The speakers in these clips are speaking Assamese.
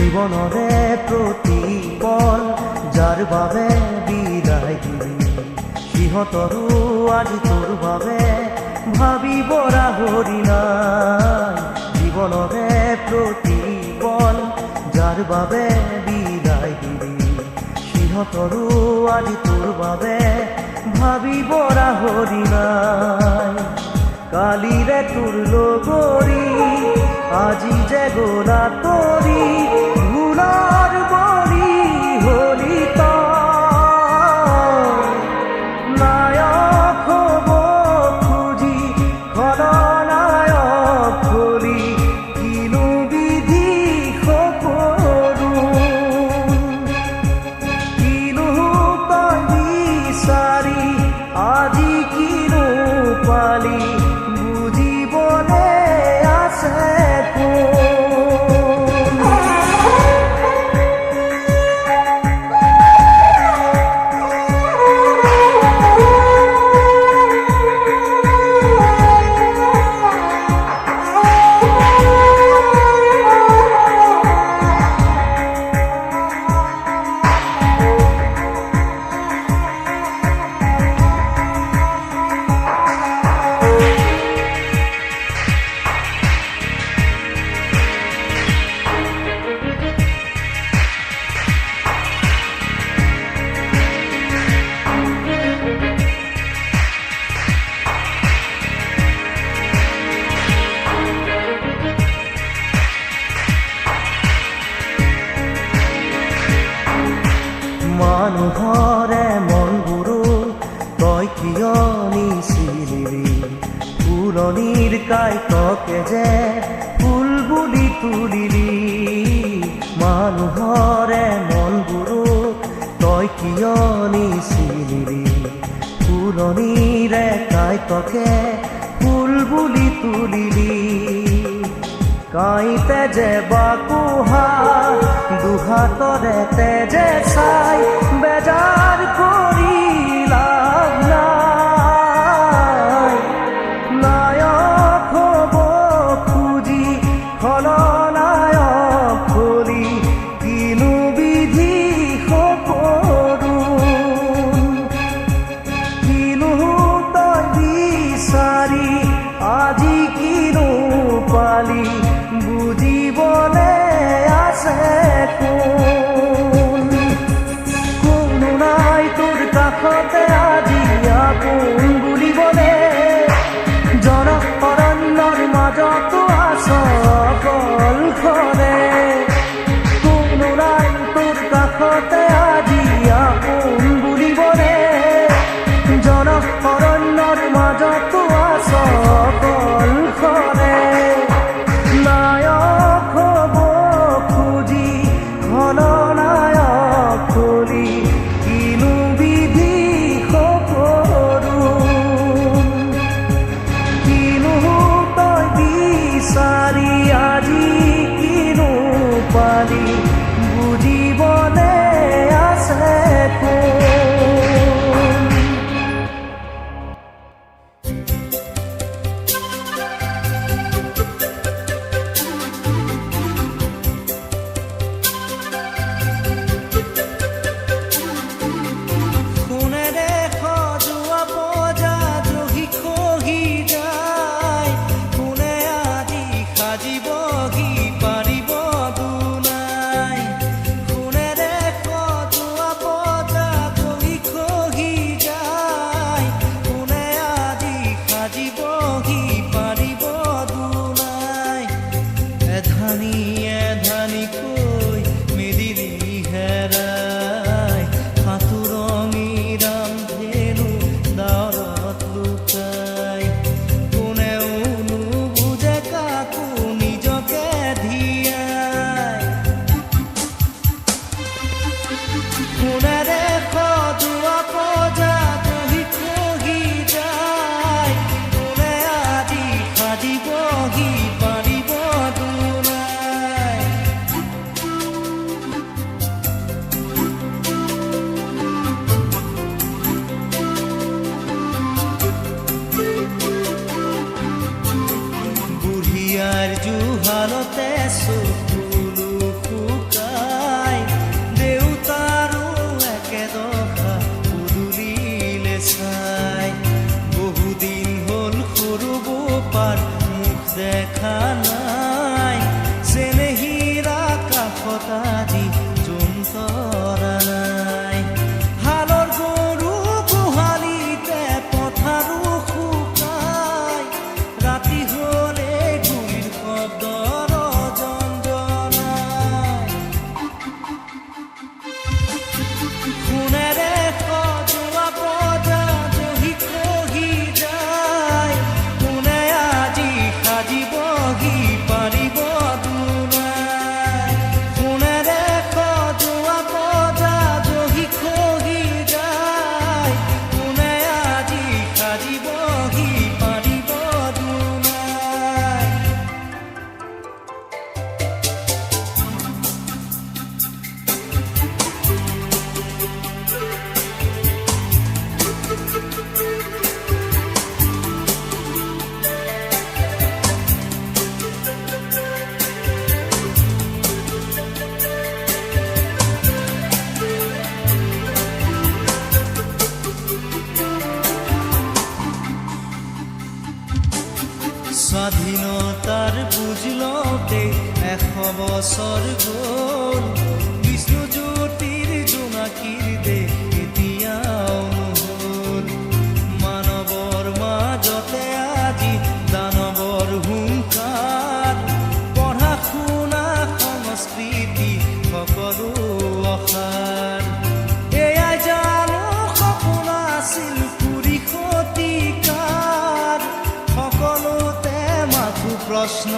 জীৱনৰে প্ৰতিপল যাৰ বাবে বিদায় দিলি, সিহঁতৰো আজি তোৰ বাবে ভাবিব ৰাহৰি নাই। জীৱনৰে প্ৰতিপল যাৰ বাবে বিদায় দিলি, সিহঁতৰো আজি তোৰ বাবে ভাবিব ৰাহৰি নাই। কালিৰে তোৰ লগৰী আজি যে গলা তৰি, ভুলৰ বলি হলি তই। নায়ক হব খুজি খলনায়ক হলি, কিনো বিধি সকলো, কিনো তই বিচাৰি আজি কিনো পালি, বুজিবলে আছে মানুহৰে মনবোৰো তই কিয় নিচিলিলি, ফুলনিৰ কাইটকে যে ফুল বুলি তুলিলি। মানুহৰে মনবোৰো তই কিয় নিচিলিলি, ফুলনিৰে কাইটকে ফুল বুলি তুলিলি। কাইতে যে বাকুহা দুহাতৰে তেজে চাই, বেজাৰ কৰি লাভ নাই। নায়ক হব খুজি খলনায়ক হলি, কিনো বিধি সকলো, কিনো তই বিচাৰি আজি কিনো পালি, বুজিবলে আছে কোন। কোনো নাই বছৰ গ'ল বিষ্ণু জ্যোতিৰ জোনাকীৰ দেশ এতিয়াও নহ'ল মানৱৰ মাজতে আজি দানৱৰ হুংকাৰ পঢ়া শুনা সংস্কৃতি সকলো অসাৰ এয়াই জানো সপোন আছিল কুৰি শতিকাৰ সকলোতে মাথো প্ৰশ্ন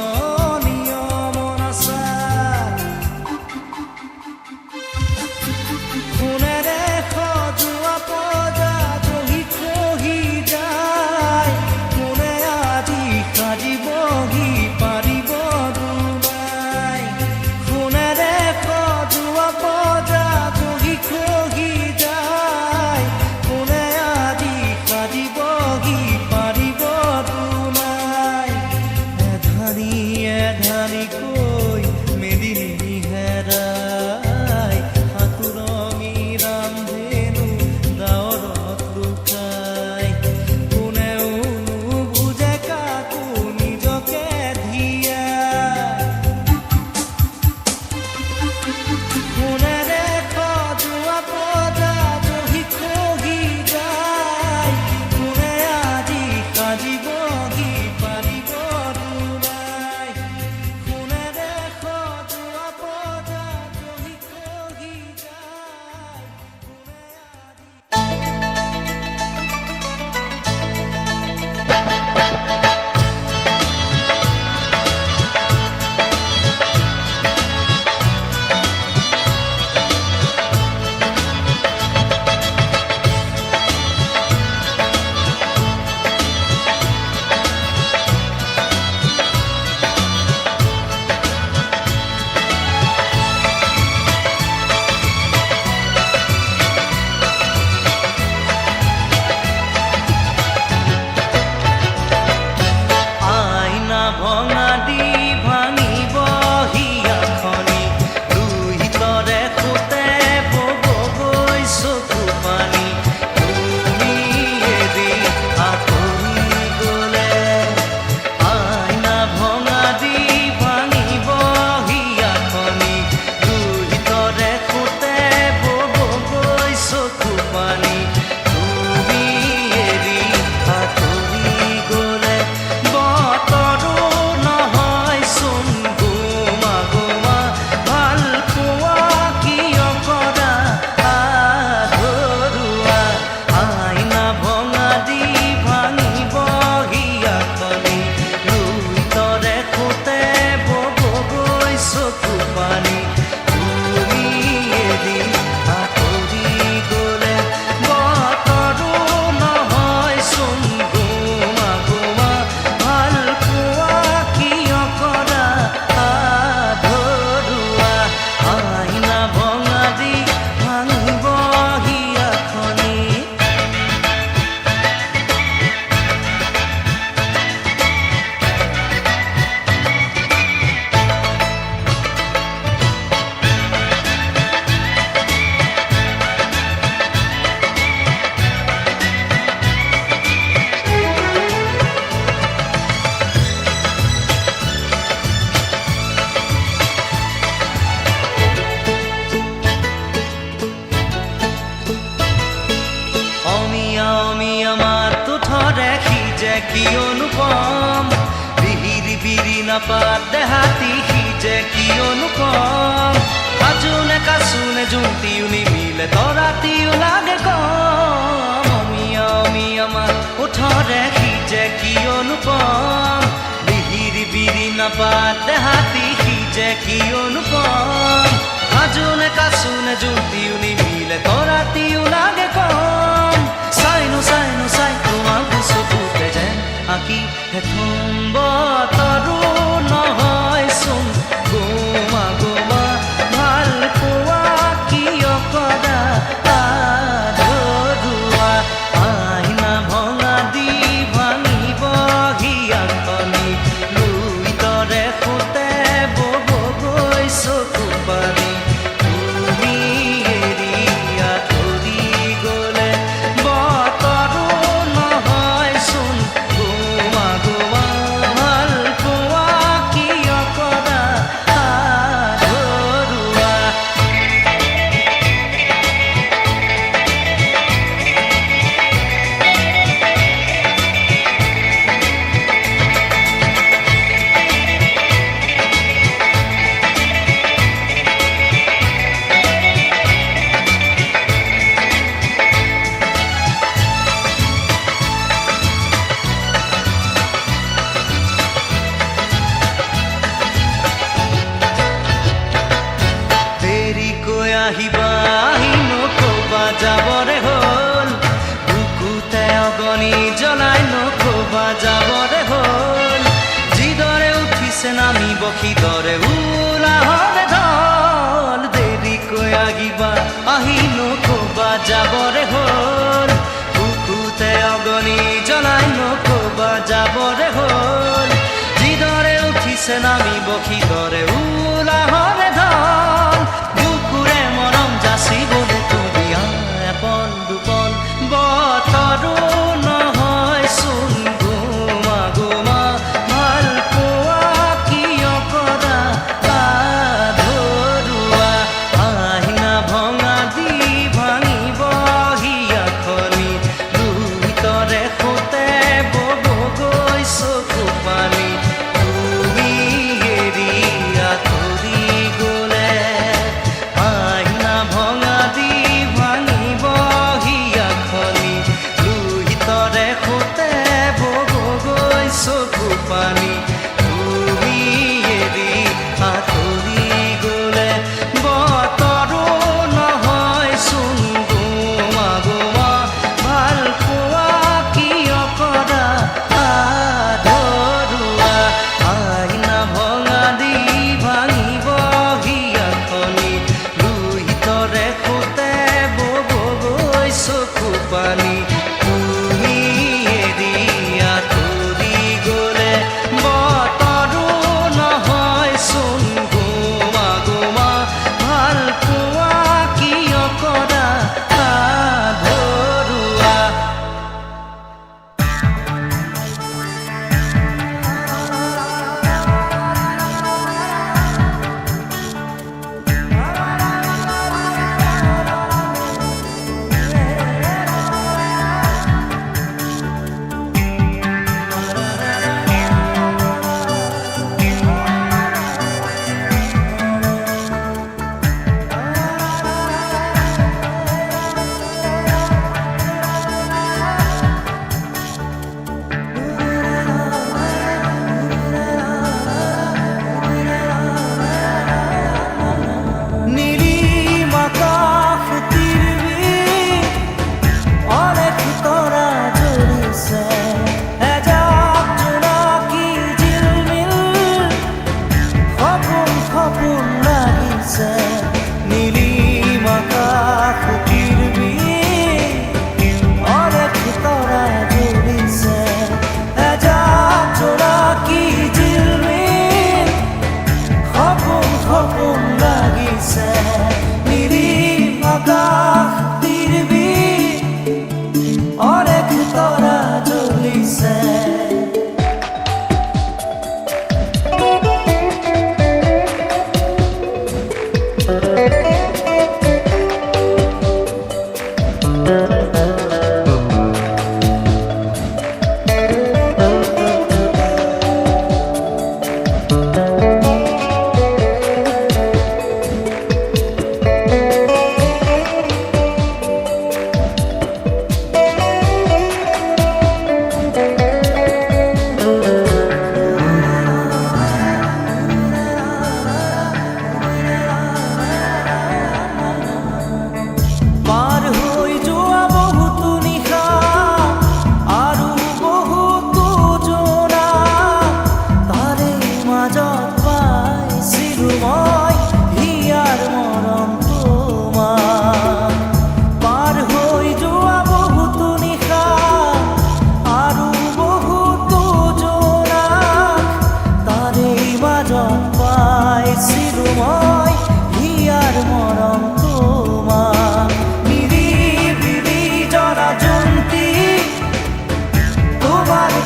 কি অনুপম বিহিৰি বিৰি নাপাত দেহাতি সিজে কি অনুপম কাজুনে কাচুনে জুন্তিও নিমিলে তৰাতিও লাগে কম অমিয়া অমিয়া মা ওঠৰে সিজে কি অনুপম বিহিৰি বিৰি নাপাত দেহাতি সিজে কি অনুপম কাজুনে কাচুনে জুন্তিও নিমিলে তৰাতিও লাগে কম চাইনো চাইনো চাই তোমাক চকুতে যেন আঁকি হেথুম বতৰো নহয়চোন গোমা গোমা ভাল পোৱা কিয় কৰা আধৰুৱা আইনা ভঙা দি ভাঙিব হিয়াখনি লুইতৰে সোঁতে বব গৈছ আহিবা আহি নকবা যাবৰে হ'ল বুকুতে অগনি জ্বলাই নকবা যাবৰে হ'ল যিদৰে উঠিছে নামিব সিদৰে উলাহৰে ঢল দেৰিকৈ আহিবা আহি নকবা যাবৰে হ'ল বুকুতে অগনি জ্বলাই নকবা যাবৰে হ'ল যিদৰে উঠিছে নামিব সিদৰে উলাহৰে ঢল বুকুৰে মৰম যাচিবলৈ তুমি এপল দুপল বতৰো নহয় চোন গোমা গোমা ভাল পোৱা কিয় কৰা আধৰুৱা আহিনা ভঙা দি ভাঙিব হিয়াখনি ভিতৰে সোঁতে বব গৈ চকু পানী তুমি এৰি আঁতৰি গ'লে আহিনা ভঙা দি ভাঙিব হিয়াখনি ভিতৰে সোঁতে বব গৈ চকু পানী তুমি এৰি আঁতৰি গ'লে বতৰো নহয় চোন গোমা গোমা ভাল পোৱা কিয় কৰা আধৰুৱা আহিনা ভঙা দি ভাঙিব হিয়াখনি ভিতৰে সোঁতে বব গৈ চকু পানী তুমি এৰি আঁতৰি গ'লে বতৰো নহয় চোন গোমা গোমা ভাল পোৱা কিয় কৰা আধৰুৱা অনেক তৰা জ্বলিছে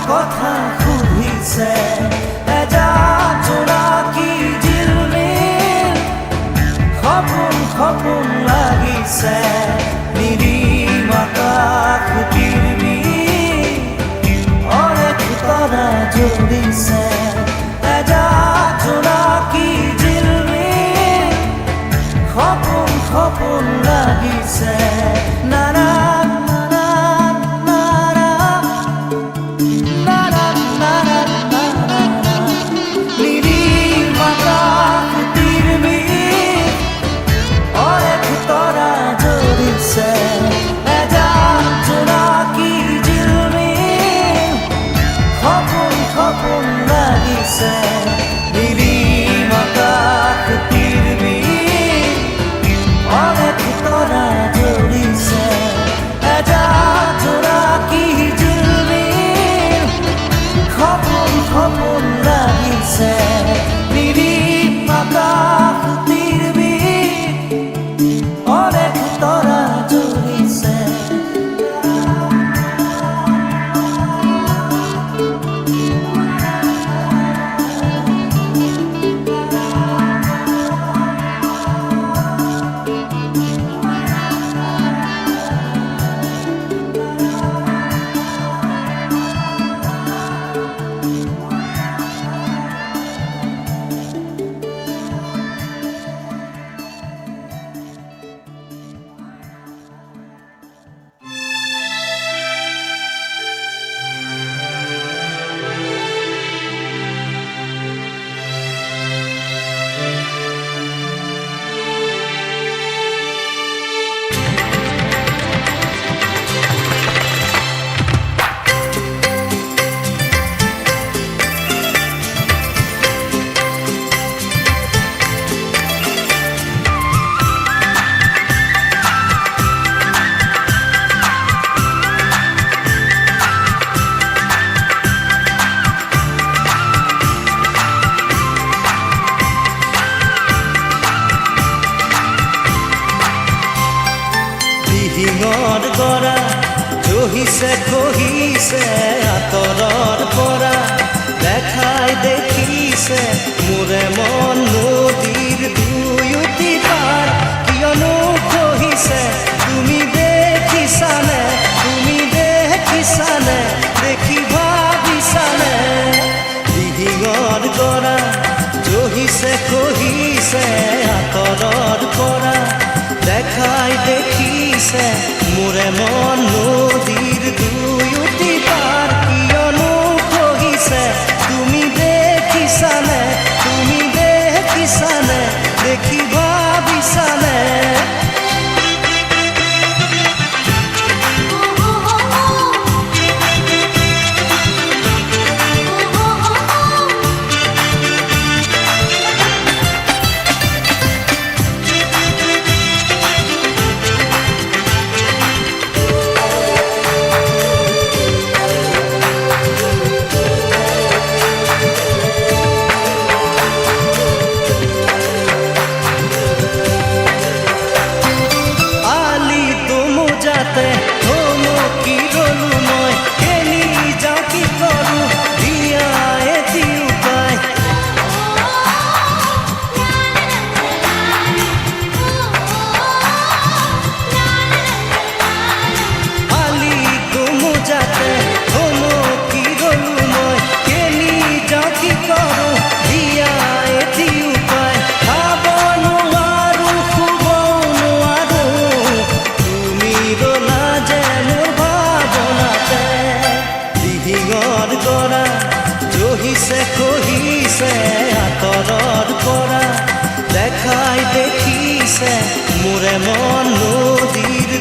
কথা সুধিছে এজা জোনাকী জিলমিল সপোন সপোন লাগিছে নিৰিম আকাশ পৃথিৱী অনেক তৰা জ্বলিছে এজা জোনাকী জিলমিল সপোন সপোন লাগিছে নানা All that লাগিছে নিৰিম আকাশ পৃথিৱী অনেক তৰা জ্বলিছে এজাক জোনাকী জিলমিল সপোন সপোন লাগিছে নিৰিম আকাশ পৃথিৱী অনেক তৰা জ্বলিছে দিহিঙৰ গৰা জহিছে খহিছে আঁতৰৰ পৰা দেখাই দেখিছে মোৰে মন নদীৰ দুয়োটি পাৰ কিয়নো খহিছে তুমি দেখিছানে দেখি ভাবিছানে দিহিঙৰ গৰা জহিছে খহিছে আঁতৰৰ পৰা দেখাই দেখিছে মোৰে মন নদীৰ দুয়োটি পাৰ কিয়নো খহিছে তুমি দেখিছানে দেখি ভাবিছানে জহিছে খহিছে আঁতৰৰ পৰা দেখাই দেখিছে মোৰে মন নদীৰ